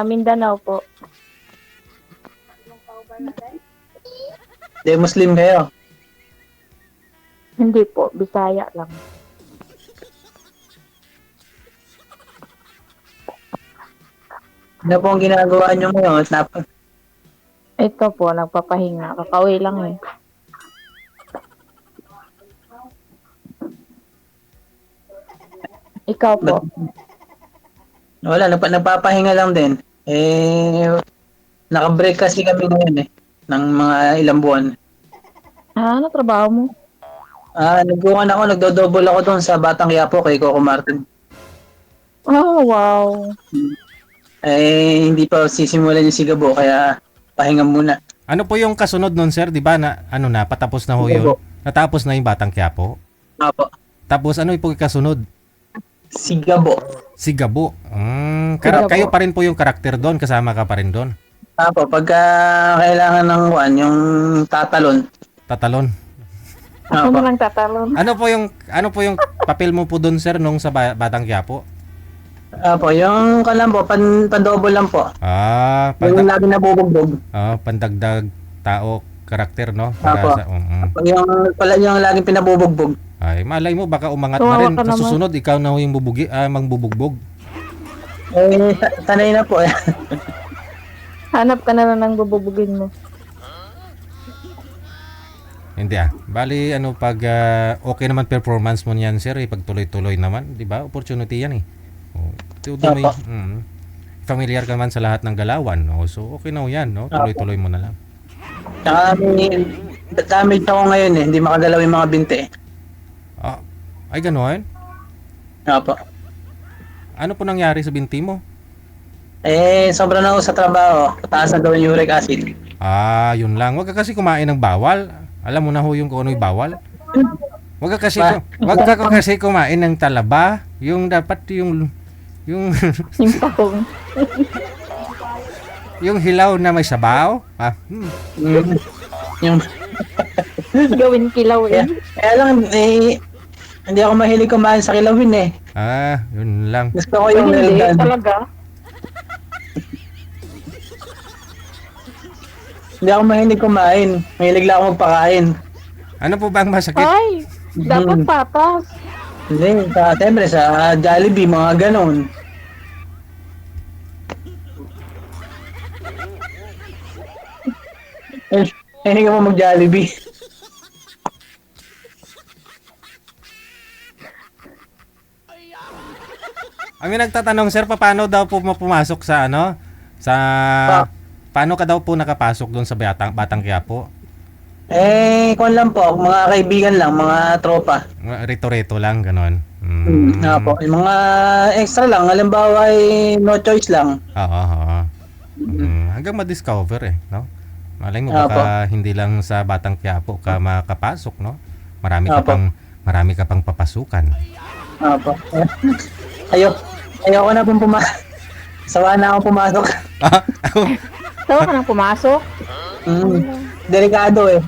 Mindanao po. Di Muslim kayo. Hindi po, Bisaya lang. Ano po ang ginagawa nyo ngayon? Ito po, nagpapahinga. Kakauwi lang eh. Ikaw po. Wala, nagpapahinga lang din. Naka-break kasi kami ngayon ng mga ilang buwan. Ano trabaho mo? Nagdo-double ako doon sa Batang Quiapo kay Coco Martin. Oh, wow. Hindi pa sisimulan yung sigabo, kaya pahinga muna. Ano po yung kasunod nun, sir? Di ba na, patapos na ho yun? Natapos na yung Batang Quiapo? Apo. Tapos ano yung kasunod? Sigabo. Sigabo. Sigabo. Kayo pa rin po yung karakter doon, kasama ka pa rin doon. Apo, pagka kailangan ng yung tatalon. Tatalon. Ako Apo. na lang tatalon. Ano po yung papel mo po doon, sir, nung sa Batang Quiapo? Apo, yung kalambo, pan-double lang po. Yung lagi nabubugbog. Pandagdag tao, karakter, no? Apo. Yung laging pinabubugbog. Ay, malay mo, baka umangat na rin. Sa susunod, ikaw na ho yung mangbubugbog. Sanay na po eh. Hanap ka na lang ng bububugin mo. Hindi Bali, pag okay naman performance mo niyan, sir, pag tuloy-tuloy naman, di ba? Opportunity yan eh. Familiar ka naman sa lahat ng galawan, no? So, okay na ho yan, no? Tuloy-tuloy mo na lang. Tsaka damage ako ngayon eh. Hindi makagalaw yung mga binte eh. Ay, gano'n? Apo. Ano po nangyari sa binti mo? Sobra na ako sa trabaho. Pataas na daw yung uric acid. Yun lang. Huwag ka kasi kumain ng bawal. Alam mo na ho yung kung ano yung bawal. Huwag ka kasi kumain ng talaba. Yung dapat yung Yung tahong. yung hilaw na may sabaw. Yung Gawin kilaw eh. kaya lang hindi ako mahilig kumain sa kilawin eh. Yun lang. Gusto ko yung Hindi, well done. talaga. Hindi ako mahilig kumain. Mahilig lang ako magpakain. Ano po ba ang masakit? Ay, dapat patas. Hindi, siyempre sa Jollibee, mga ganon. Hindi ka mo mag-Jollibee. Ang nagtatanong, sir, paano daw po pumasok sa paano ka daw po nakapasok doon sa Batang Quiapo? Kung lang po, mga kaibigan lang, mga tropa. Rito-rito lang, ganon. Po, yung mga extra lang, halimbawa ay no choice lang. Oo. Hanggang ma-discover no? Malay mo baka hindi lang sa Batang Quiapo ka makapasok, no? Marami ka pang papasukan. Apo. Ayoko na pong sawa na akong pumasok. Sawa ka nang pumasok? Delikado eh.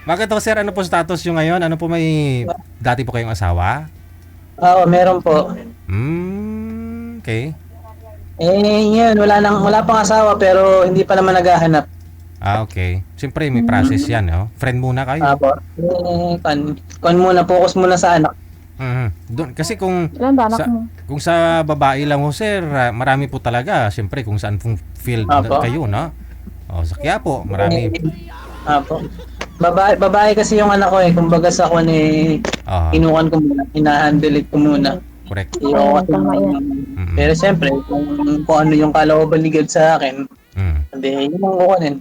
Bakit sir, ano po status yung ngayon? Ano po, may dati po kayong asawa? Oo, meron po. Okay. Yun, wala pang asawa pero hindi pa naman naghahanap. Okay. Siyempre may process yan, no? Friend muna kayo. Apo. Muna, focus muna sa anak. Doon kasi kung Ilan ba anak mo? kung sa babae lang ho, sir, marami po talaga. Siyempre kung saan pong field kayo, no? Sa Quiapo, marami. Apo. Babae kasi yung anak ko eh. Kumbaga sa ako kinukan ko muna, hina-handle it ko muna. Correct. Tama yan. Pero siyempre, kung ano yung kalooban ligad sa akin, hindi, yun ang kukunin.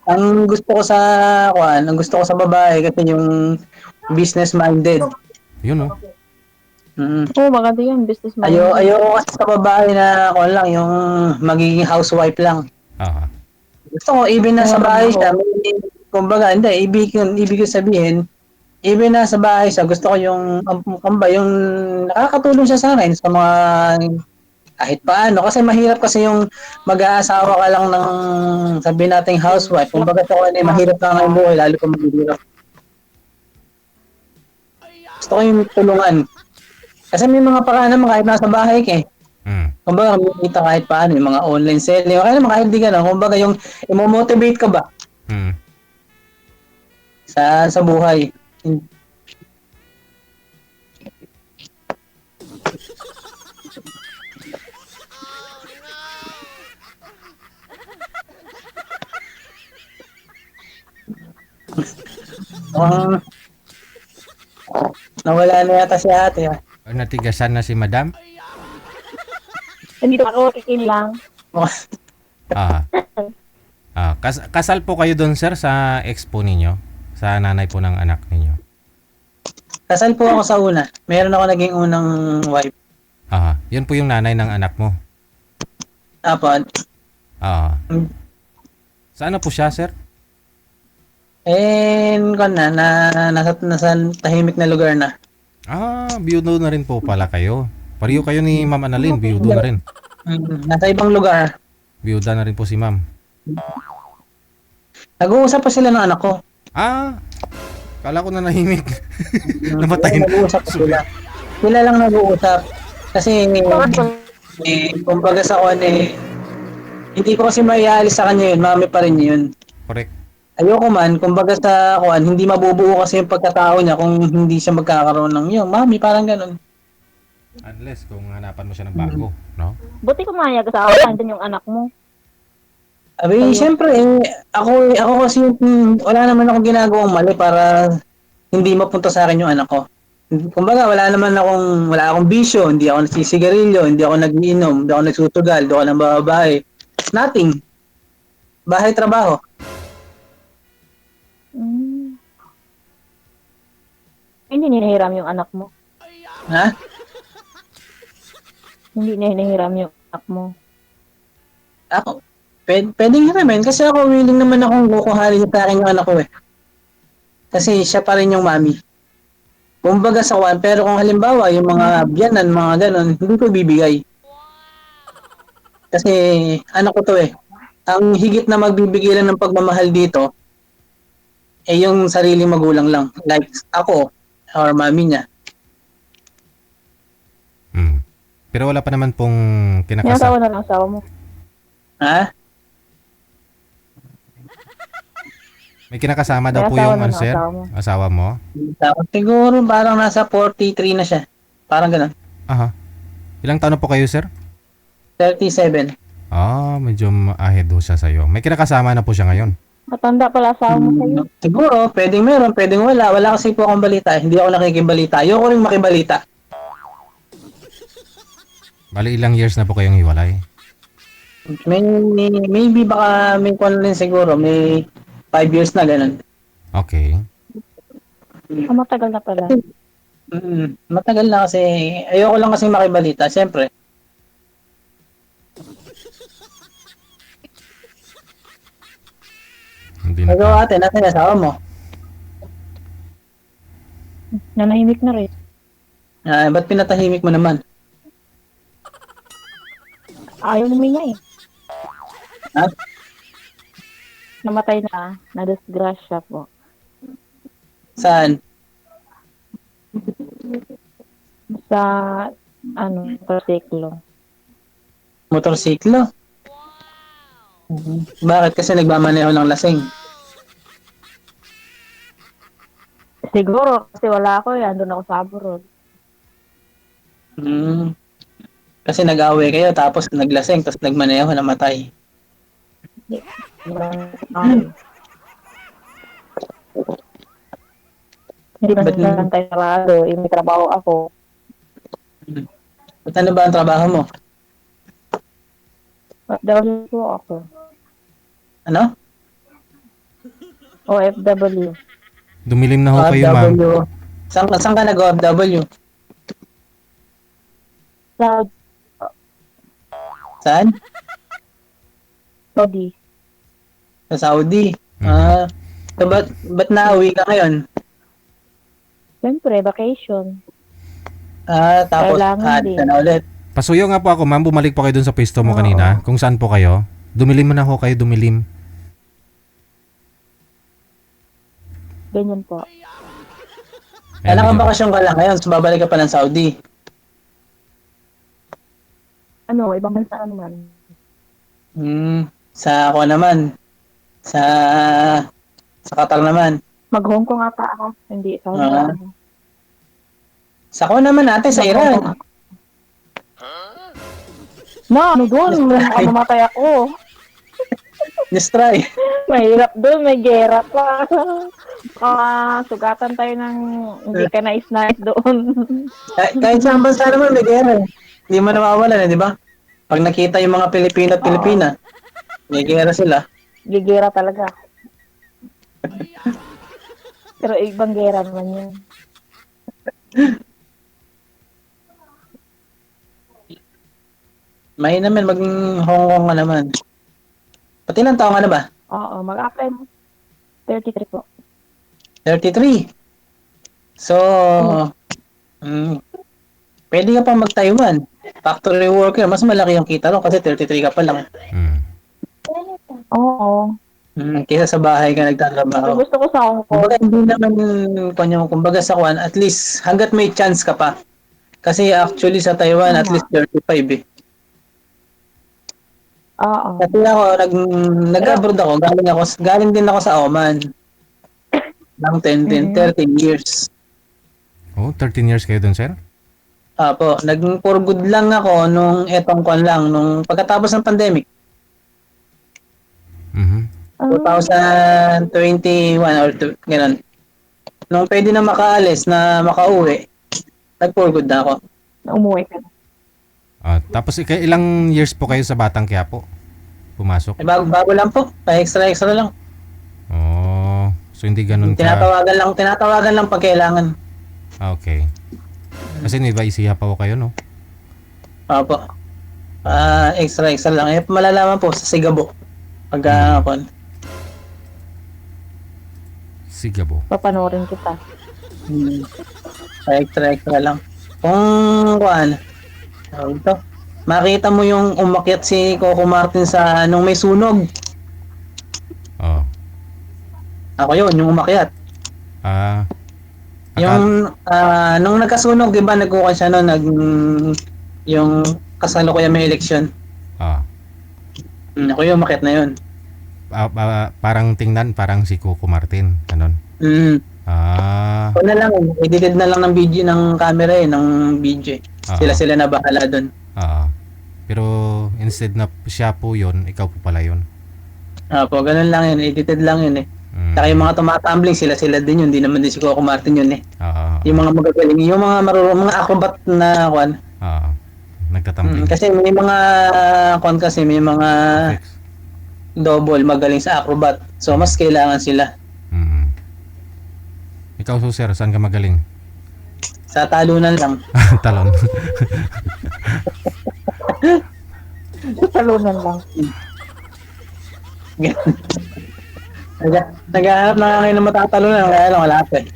Ang gusto ko sa babae kasi yung business minded. Yun, no? Maganda yan, business man. Ayoko kasi sa babae na yung magiging housewife lang. Gusto ko, even na sa bahay siya, kumbaga, hindi, ibig ko sabihin, even na sa bahay siya, gusto ko yung nakakatulong siya sa akin sa mga kahit paano. Kasi mahirap kasi yung mag-aasawa ka lang ng sabihin nating housewife. Kumbaga sa kanila, mahirap ka ng buhay, lalo kung maghihirap. Gusto ko yung tulungan. Kasi may mga paraan naman kahit nasa bahay ka eh. Kumbaga, kumikita kahit paano, yung mga online selling. Kaya naman kahit di ka na, kumbaga yung imo-motivate ka ba sa buhay. Um, Nawala na yata si ate. Ah. Natigasan na si madam? Nandito ako, kikin lang. Ah. Kasal po kayo doon, sir, sa expo ninyo? Sa nanay po ng anak ninyo? Kasal po ako sa una. Meron ako naging unang wife. Yun po yung nanay ng anak mo? Apo. Saan na po siya, sir? Nasa tahimik na lugar na. Biyudo na rin po pala kayo. Pareho kayo ni Ma'am Annalyn, biyudo na rin. Nasa ibang lugar. Biyuda na rin po si Ma'am. Nag-uusap pa sila ng anak ko. Kala ko na nahimik. Namatay na. Nag-uusap pa sila. Sila lang nag-uusap. Kasi, kumbaga sa hindi ko kasi maialis sa kanya yun. Mami pa rin yun. Correct. Ayoko man, kumbaga sa hindi mabubuo kasi yung pagkatao niya kung hindi siya magkakaroon ng yun. Mami, parang ganun. Unless kung hanapan mo siya ng bago, no? Buti kumayag sa ako, nandun yung anak mo. Siyempre, ako kasi wala naman akong ginagawang mali para hindi mapunta sa akin yung anak ko. Kumbaga, wala akong bisyo, hindi ako nagsisigarilyo, hindi ako nag-iinom, hindi ako nagsusugal, hindi ako ng babae. Nothing. Bahay, trabaho. Hindi ninahiram yung anak mo. Ha? Hindi ninahiram yung anak mo. Ako? Pwedeng hiramin kasi ako willing naman akong kukuhalin sa akin yung anak ko eh. Kasi siya pa rin yung mami. Kumbaga sa pero kung halimbawa yung mga biyanan, mga ganon, hindi ko bibigay. Kasi anak ko to eh. Ang higit na magbibigay lang ng pagmamahal dito yung sariling magulang lang. Like ako or mami niya. Pero wala pa naman pong May asawa na lang asawa mo. Ha? May kinakasama daw po yung sir? Asawa mo? Siguro parang nasa 43 na siya. Parang ganun. Ilang taon na po kayo, sir? 37. Medyo ahead ho siya sa'yo. May kinakasama na po siya ngayon. Matanda pala asawa mo sa'yo. Siguro, pwedeng meron, pwedeng wala. Wala kasi po akong balita. Hindi ako nakikibalita. Ayoko rin makibalita. Bali, ilang years na po kayong hiwalay? Maybe baka may kung rin siguro. May 5 years na ganun. Okay. Matagal na pala. Matagal na kasi. Ayoko lang kasi makibalita. Siyempre. Hindi na. Ikaw ate, natin asawa mo? Nanahimik na rin. Ba't pinatahimik mo naman? Ayaw huminga eh. Ha? Namatay na. Na-disgrasya po. Saan? Sa, motorsiklo. Motorsiklo? Bakit? Kasi nagmamaneho ng lasing. Siguro, kasi wala ako eh. Andun ako sa abroad. Kasi nag-away kayo, tapos naglasing, tapos nagmaneho, namatay. Hindi ba naman tayo sarado? May trabaho ako. Ba't ano ba ang trabaho mo? OFW po ako. Ano? OFW. Dumilim na ho kayo, ma'am. Saan ka nag-OFW? Saan? Saudi. Sa Saudi. So ba't nauwi ka ngayon? Siyempre, vacation. Tapos din. ka na ulit. Pasuyo nga po ako, ma'am. Bumalik po kayo dun sa pwesto mo kanina. Kung saan po kayo. Dumilim mo na ho kayo, dumilim. Ganyan po. Alam ka bakasyon ka lang ngayon, so babalik ka pa ng Saudi. Ibang bansa naman. Sa ako naman, sa Qatar naman. Mag-Hong Kong ata ako, hindi Saudi. Ah. Sa ako naman ate, sa Mag-Hong Kong Iran. ako. Doon, mamatay ako. Just try. Mahirap doon, may gera pa. Sugatan tayo ng hindi ka nais-nais doon. Kahit sa bansa naman, may gera. Hindi mo nawawalan, di ba? Pag nakita yung mga Pilipino at Pilipina, may gera sila. Gigera talaga. Pero ibang gera naman yun. May naman, maging Hong Kong ka naman. Pati ilang taong ka na ba? Oo, mag-apply mo. 33 po. 33. So, pwede ka pa mag-Taiwan. Factory worker, mas malaki yung kita ron kasi 33 ka pa lang. Oo. Kaysa sa bahay ka Pero nagtatrabaho. gusto ko sa Hong Kong. Kumbaga hindi naman kumbaga sa Kwan, at least hanggat may chance ka pa. Kasi actually sa Taiwan, at Tama. least 35 eh. Oo. Kasi ako, nag-abroad ako, galing din ako sa Oman. Ng 13 years. Oh, 13 years kayo doon, sir? Apo, for good lang ako nung etong Kwan lang, nung pagkatapos ng pandemic. 2021 or gano'n. Nung pwede na makaalis, na makauwi, nag-for good na ako. Umuwi ka na. Tapos ilang years po kayo sa Batang Quiapo? Pumasok? Bago lang po, pa-extra lang. Oh, so hindi ganun ka... Tinatawagan lang pag kailangan. Okay. Kasi Nueva Ecija pa po kayo, no? Opo. Extra lang. Malalaman po sa Sigabo. Pag Sigabo. Papanorin kita. Extra lang. Kung makita mo yung umakyat si Coco Martin sa nung may sunog. Oh. Ako yun, yung umakyat. Yung nung nagkasunog, 'di ba, nagkuha siya yung kasalukuyan may eleksyon. Ako yung umakyat na yun. Parang tingnan, parang si Coco Martin, ganon. Ako na lang, edited na lang ng video ng camera ng video. Sila na bahala doon. Pero instead na siya po yun, ikaw po pala yun. Ganun lang yun, edited lang yun eh. Saka yung mga tumatumbling, sila din yun, hindi naman din si Coco Martin yun eh. Yung mga magagaling, yung mga marunong, mga acrobat na kwan. Nagtatumbling. Kasi may mga may mga double magaling sa acrobat. So mas kailangan sila. Ikaw, sir, saan ka magaling? Sa talunan lang. Talon. Talunan lang. Naghahanap na kayo ng matatalunan, kaya lang wala pa eh.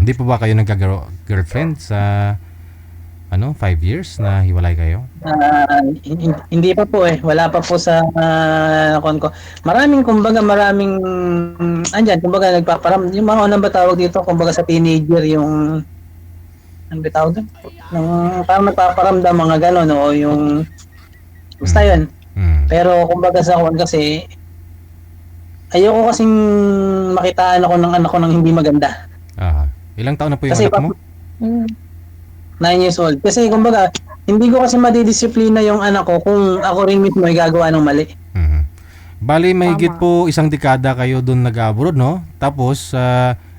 Hindi po ba kayo nagka-girlfriend sa 5 years na hiwalay kayo? Hindi pa po eh. Wala pa po sa kon ko. Maraming nagpaparam. Yung mga unang ba tawag dito, kumbaga sa teenager, yung ano ba tawag doon? Parang nagpaparamdam mga gano'n o yung basta yun. Pero kumbaga sa kon kasi ayoko kasing makitaan ako ng anak ko ng hindi maganda. Ilang taon na po yung kasi anak mo? 9 years old. Kasi kumbaga, hindi ko kasi madidisiplina yung anak ko kung ako rin mismo ay gagawa ng mali. Bali, mahigit po 1 dekada kayo doon nag-abroad, no? Tapos,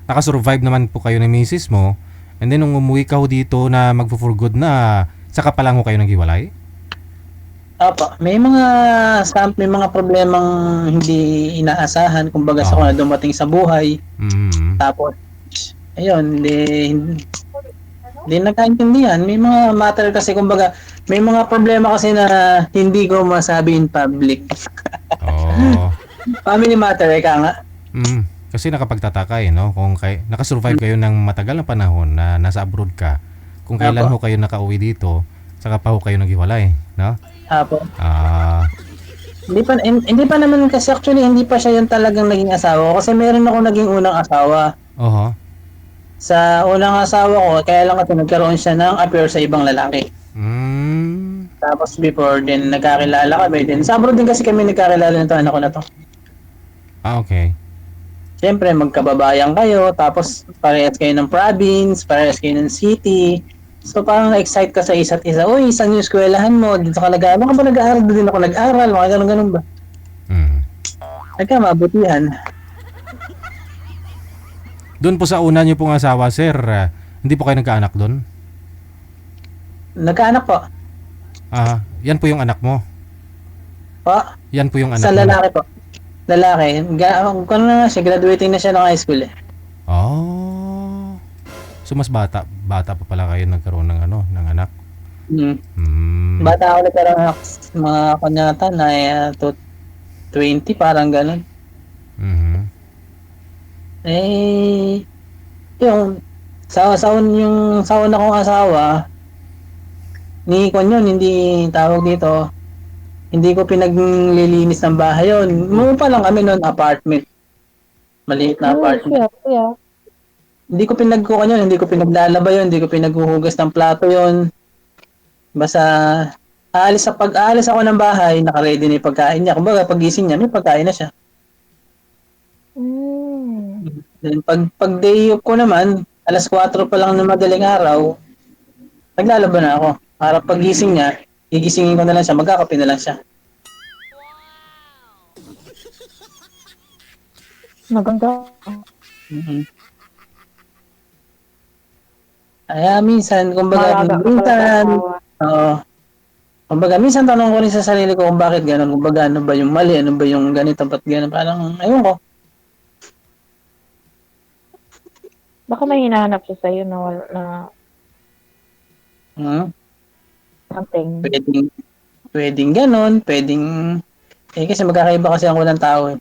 nakasurvive naman po kayo ng misis mo. And then, nung umuwi ka ho dito na mag-for good na, saka pa lang ho kayo naghiwalay? May mga problemang hindi inaasahan, kumbaga sa kung dumating sa buhay. Tapos, ayun, hindi nagkaintindihan. May mga matter kasi, kumbaga, may mga problema kasi na hindi ko masabi in public. Family matter, nga. Kasi nakapagtataka no? Kung nakasurvive kayo ng matagal na panahon na nasa abroad ka, kung kailan ho kayo nakauwi dito, saka pa ho kayo naghiwalay, no? Hindi pa naman kasi actually, hindi pa siya yung talagang naging asawa ko. Kasi meron ako naging unang asawa. Sa unang asawa ko, kaya lang kasi nagkaroon siya ng affair sa ibang lalaki. Tapos before din nagkakilala kami din. Sa abroad din kasi kami nagkakilala nito anak ko na to. Okay. Siyempre magkababayan kayo, tapos parehas kayo ng province, parehas kayo ng city. So parang na-excite ka sa isa't isa. Uy, saan yung eskwelahan mo? Dito ka nag-aaral? Baka ba nag-aaral din ako nag-aaral? Mga ganun ba? Mm. Nagka mabutihan. Doon po sa una niyo pong asawa, sir, hindi po kayo nagkaanak doon? Nagkaanak po. Yan po yung anak mo. Po. Yan po yung anak Sa mo. lalaki po. Lalaki. Kung na nga siya, graduating na siya ng high school eh. Oh. So mas bata pa pala kayo nagkaroon ng ng anak. Bata ako nagkaroon ng mga kanyata na 20, parang ganun. Mhm. Yung sa una kong asawa, ni Kon yun, hindi tawag dito, hindi ko pinaglilinis ng bahay yun. Pa lang kami noon, apartment. Maliit na apartment. Yeah. Hindi ko pinagkukan yun, hindi ko pinaglalaba yun, hindi ko pinaghuhugas ng plato yun. Basta, pag-aalis ako ng bahay, naka-ready na yung pagkain niya. Kumbaga, pag-gising niya, may pagkain na siya. Then, pag day off ko naman, 4:00 pa lang ng madaling araw, naglalaba na ako. Para pag-gising niya, gigisingin ko na lang siya, magkakape na lang siya. Maganda. Kaya minsan, kumbaga, minsan tanong ko rin sa sarili ko kung bakit gano'n, kumbaga ano ba yung mali, ano ba yung ganito, ba't gano'n, parang, ayun ko. Baka may hinahanap siya sa'yo na something. Pwedeng gano'n, kasi magkakaiba kasi ang walang tao eh.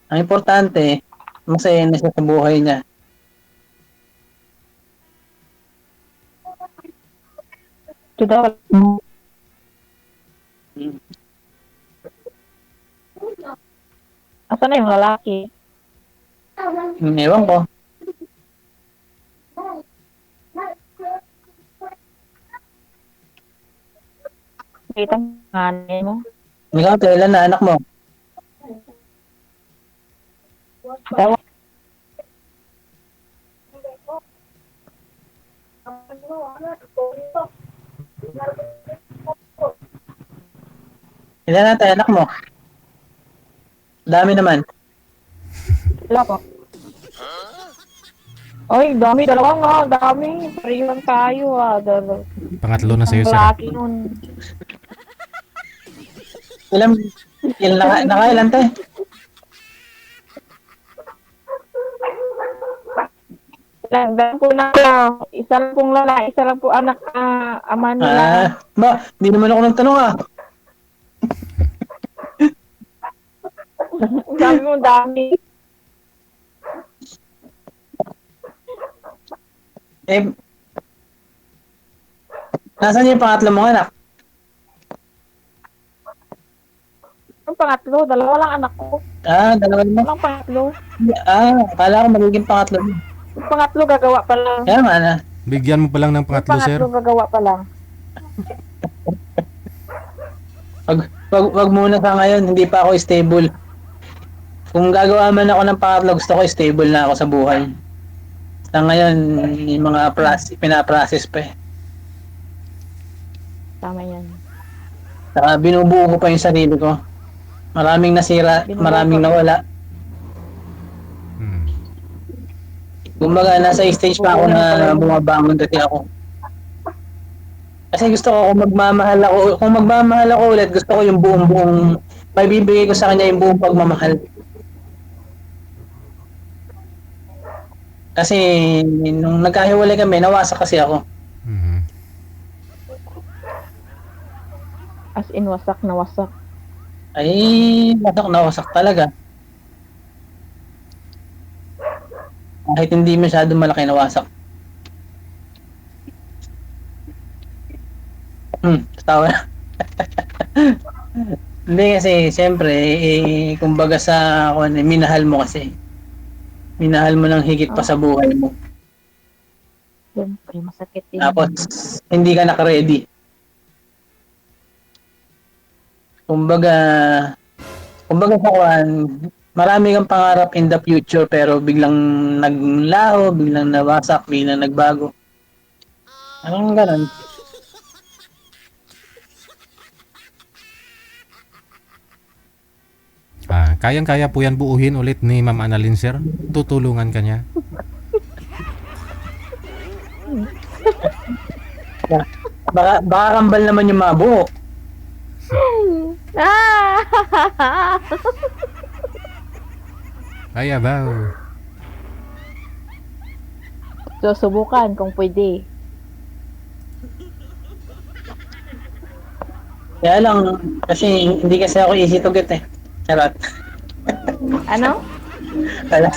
Ang importante, masaya na siya sa buhay niya. Asan na yung lalaki? Ewan ko. Kita nga mo. Ikaw, kailan na anak mo? Dawa. Ilan na tayo anak mo? Dami naman. Wala po. Ay, dami. Dalawa nga. Dami. Pariwan tayo Pangatlo na sa'yo, sir. Lalaki nun. Nakailan tayo? Dahil po na isa lang pong lalaki, isa lang po anak ama nila. Hindi naman ako nagtanong Sabi mo, dami. Nasaan yung pangatlo mong anak? Ang pangatlo, dalawa lang anak ko. Dalawa naman. Walang pangatlo. Akala ko magiging pangatlo. Yung pangatlo gagawa pa lang. Kaya nga na. Bigyan mo pa lang ng pangatlo, sir. Pangatlo gagawa pa lang. Wag muna sa ngayon, hindi pa ako stable. Kung gagawa man ako ng pangatlo, gusto ko stable na ako sa buhay. Sa ngayon, yung mga pinaprocess pa eh. Tama yan. Saka binubuo ko pa yung sarili ko. Maraming nasira, maraming nawala. Kumbaga, nasa stage pa ako na bumabangon kasi ako. Kasi gusto ko, kung magmamahal ako ulit, gusto ko yung buong, may bibigay ko sa kanya yung buong pagmamahal. Kasi, nung nagkahiwalay kami, nawasak kasi ako. As in, wasak na wasak. Ay, wasak talaga. Kahit hindi masyado malaki na wasak. Tawa na. Hindi kasi, siyempre, kumbaga minahal mo kasi. Minahal mo ng higit pa sa buhay mo. Siyempre, masakit din. Tapos, hindi ka naka-ready. Kumbaga, kumbaga sa kuan, marami kang pangarap in the future pero biglang naglaho, biglang nawasak, biglang nagbago. Anong ganun? Kayang-kaya po yan buuhin ulit ni Ma'am Annalyn, sir. Tutulungan ka niya. Baka kambal naman yung mga buhok. Ah! Kaya ba? Susubukan kung pwede. Kaya lang, kasi hindi kasi ako easy to get eh. Charot. Ano? Wala.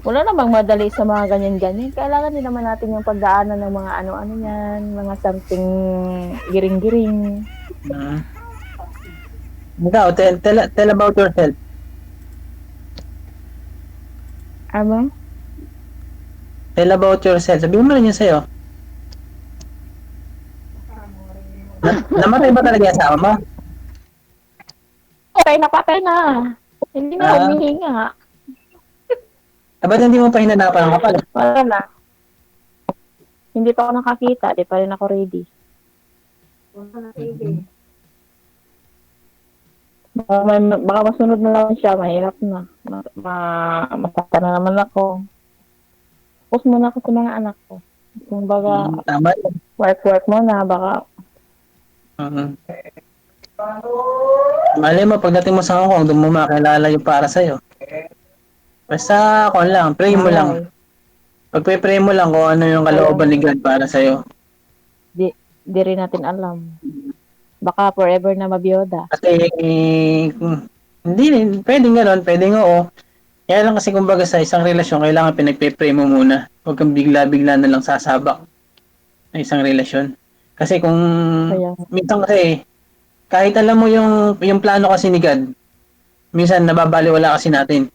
Wala namang madali sa mga ganyan-ganyan. Kailangan din naman natin yung pagdaanan ng mga ano-ano yan, mga something giring-giring. Ikaw, tell about yourself. Ano? Tell about yourself. Sabihin mo rin yun sa'yo. Namatay ba talaga yung asawa mo? Patay na. Hindi na humihinga. Ba't hindi mo pa hinanapan ang kapal? Wala na. Hindi pa ako nakakita. Di pa rin ako ready. Baka masunod na lang siya. Mahirap na. Masakta na naman ako. Focus muna ako sa mga anak ko. Kung baga, Tama. work muna. Baka, Malay mo, pagdating mo sa Hong Kong, doon mo makilala yung para sa'yo. Basta ako lang, pray mo lang. Pagpe-pray mo lang kung ano yung kalooban ni God para sa'yo. di rin natin alam. Baka forever na mabiyoda. Kasi, hindi rin, pwedeng gano'n, pwedeng oo. Kaya lang kasi kumbaga sa isang relasyon, kailangan pinagpe-pray mo muna. Huwag kang bigla-bigla na lang sasabak ng isang relasyon. Kasi kung, minsan kasi, kahit alam mo yung plano kasi ni God, minsan nababaliwala kasi natin.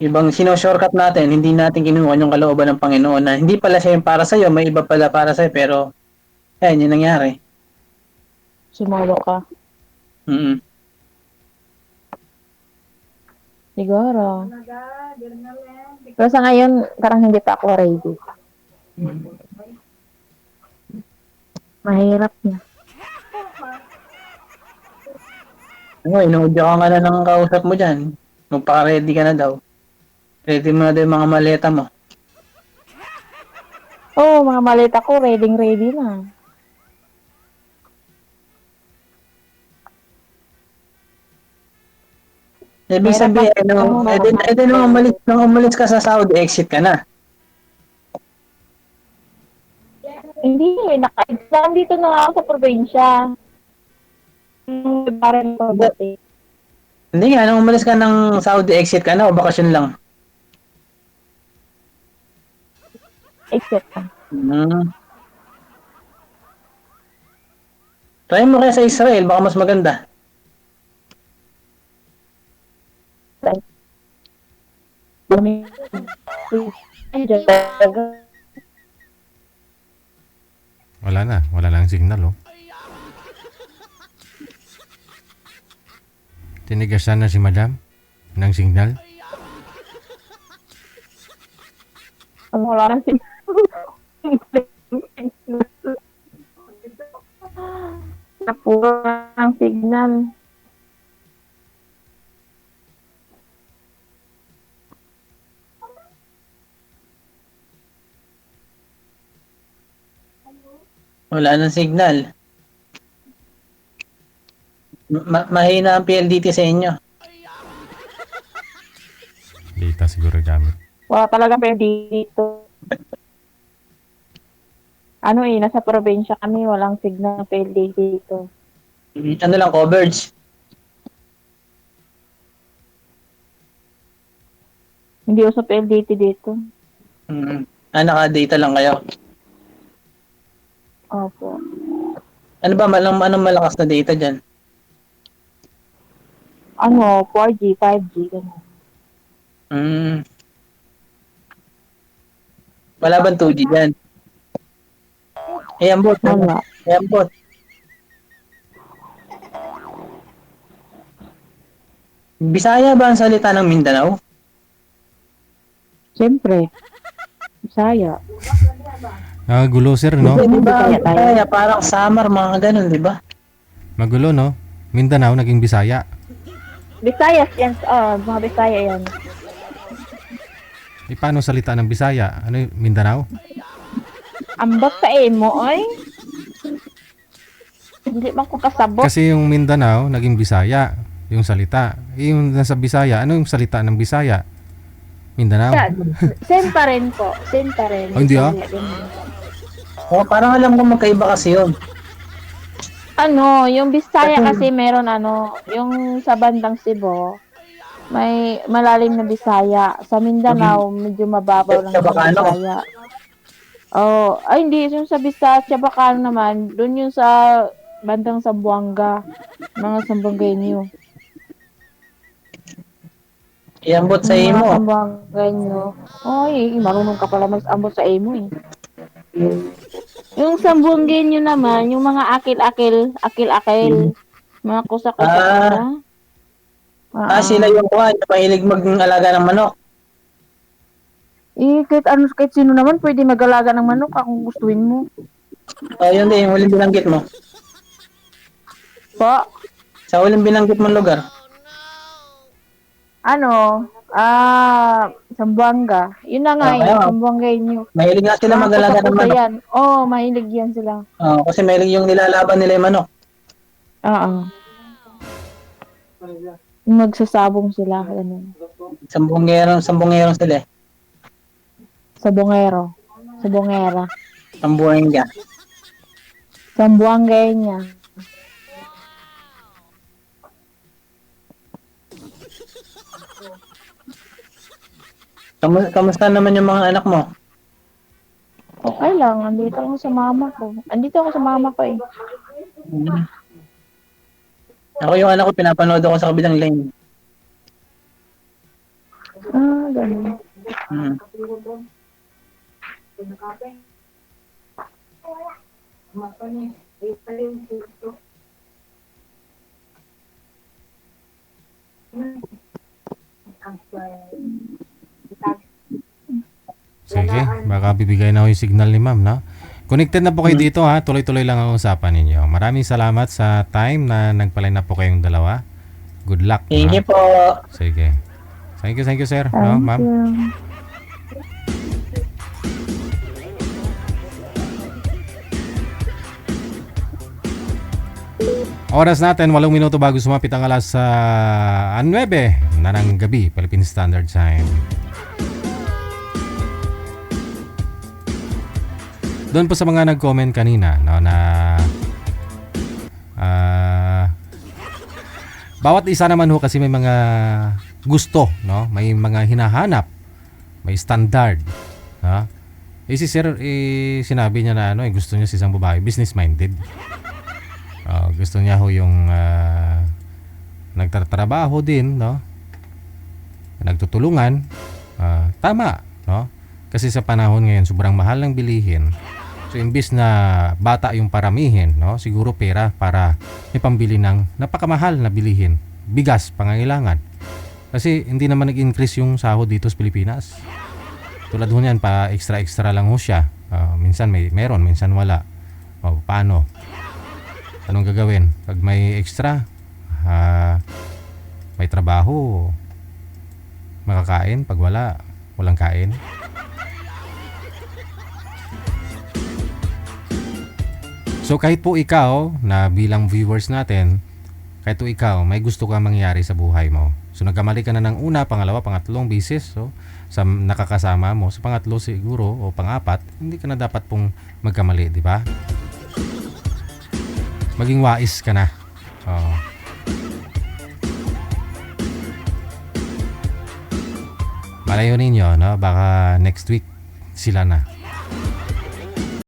Ibang sino-shortcut natin, hindi natin kinuha yung kalooban ng Panginoon na hindi pala siya yung para sa'yo, may iba pala para sa'yo, pero, yan, yung nangyari. Sumalo ka. Siguro. Pero sa ngayon, parang hindi pa ako ready. Mahirap na. Inuudyo ka nga na ng kausap mo dyan. Magpaka-ready ka na daw. Ready mo na daw yung mga maleta mo. Oo, mga maleta ko, ready na. Ibig sabihin, nung umalis ka sa Saudi, exit ka na. Hindi, nandito na ako sa probinsya. Parang pabati. Hindi nga, nung umalis ka ng Saudi, exit ka na o bakasyon lang? Exit ka. Try mo kaya sa Israel, baka mas maganda. Wala na ang signal, oh. Tinigasan na si Madam ng signal. Wala na napuro ang signal. Wala nang signal. Mahina ang PLDT sa inyo. Data siguro gamit. Wala talaga pwede dito. Nasa probinsya kami, walang signal pwede dito. Ano lang, coverage. Hindi usap LDT dito. Naka-data lang kayo. Opo. Ano ba, anong malakas na data dyan? 4G, 5G, gano'n. Wala bang 2G dyan? Ambot. Wala. Ambot. Bisaya ba ang salita ng Mindanao? Siyempre. Bisaya. Gulo sir, no? Di ba? Bisaya tayo. Bisaya, parang Samar, mga ganun, di ba? Magulo, no? Mindanao naging Bisaya. Bisayas yan. Mga Bisaya yan. Paano salita ng Bisaya? Ano yung Mindanao? Ambot sa emo, ay. Hindi man ko kasabot. Kasi yung Mindanao naging Bisaya, yung salita. Yung nasa Bisaya, ano yung salita ng Bisaya? Mindanao. Same pa rin po. Same pa rin. Oh, hindi, ah? Bisaya din. Parang alam ko magkaiba kasi yun. Ano, yung Bisaya kasi meron yung sa bandang Cebu, may malalim na Bisaya. Sa Mindanao, medyo mababaw lang yung Chabacano. Bisaya. Oh, ay hindi, yung sa Bisaya, Chabacano naman, dun yung sa bandang Zamboanga, mga Zamboangueño. Iambot sa Yung mga imo. Zamboangueño. Oy, marunong ka pala mag-ambot sa imo eh. Yung Zamboangueño naman, yung mga akil-akil, mga kusa-kusa. Sila yung mahilig mag-alaga ng manok. Kahit sino naman pwede mag-alaga ng manok kung gustuin mo. Yun din, yung huling binanggit mo. Po, Sa huling binanggit mong lugar. Zamboanga. Yun na nga Ayaw. Zamboangueño. Mahilig nga sila Mga mag-alaga ng kusa-kusa manok. yan. Mahilig yan sila. Kasi mahilig yung nilalaban nila yung manok. Oo. Magsasabong sila. Ganun. Sambungerong sila eh. Sabongero. Sabongera. Sambuenga. Zamboangueña. Kamusta naman yung mga anak mo? Okay lang, andito ako sa mama ko. Andito ako sa mama ko eh. Ako yung anak ko, pinapanood ako sa kabilang lane. Ganun. Hmm. Sige, baka bibigay na ako yung signal ni ma'am, no? Connected na po kayo dito, ha? Tuloy-tuloy lang ang usapan ninyo. Maraming salamat sa time na nagpalay na po kayong dalawa. Good luck. Thank you po. Sige. Thank you, sir. No, Thank ma'am. you. Oras natin, 8 minuto bago sumapit ang alas 9 na ng gabi, Philippine Standard Time. Doon po sa mga nag-comment kanina, no, na bawat isa naman ho kasi may mga gusto, no? May mga hinahanap, may standard, no? Si sir, sinabi niya na gusto niya si isang babae, business-minded. Gusto niya ho yung nagtatrabaho din, no? Nagtutulungan. Tama, no? Kasi sa panahon ngayon, sobrang mahal ng bilihin. So, imbis na bata yung paramihin, no? Siguro pera para may pambili ng napakamahal na bilihin. Bigas, pangangailangan. Kasi hindi naman nag-increase yung sahod dito sa Pilipinas. Tulad ho niyan, pa extra-extra lang ho siya. Minsan meron, minsan wala. Paano? Anong gagawin? Pag may extra, may trabaho, makakain. Pag wala, walang kain. So kahit po ikaw, na bilang viewers natin, kahit po ikaw, may gusto ka mangyari sa buhay mo. So nagkamali ka na ng una, pangalawa, pangatlong bisis, so sa nakakasama mo, sa pangatlo siguro o pangapat, hindi ka na dapat pong magkamali, di ba? Maging wais ka na. Malayo ninyo, no? Baka next week sila na.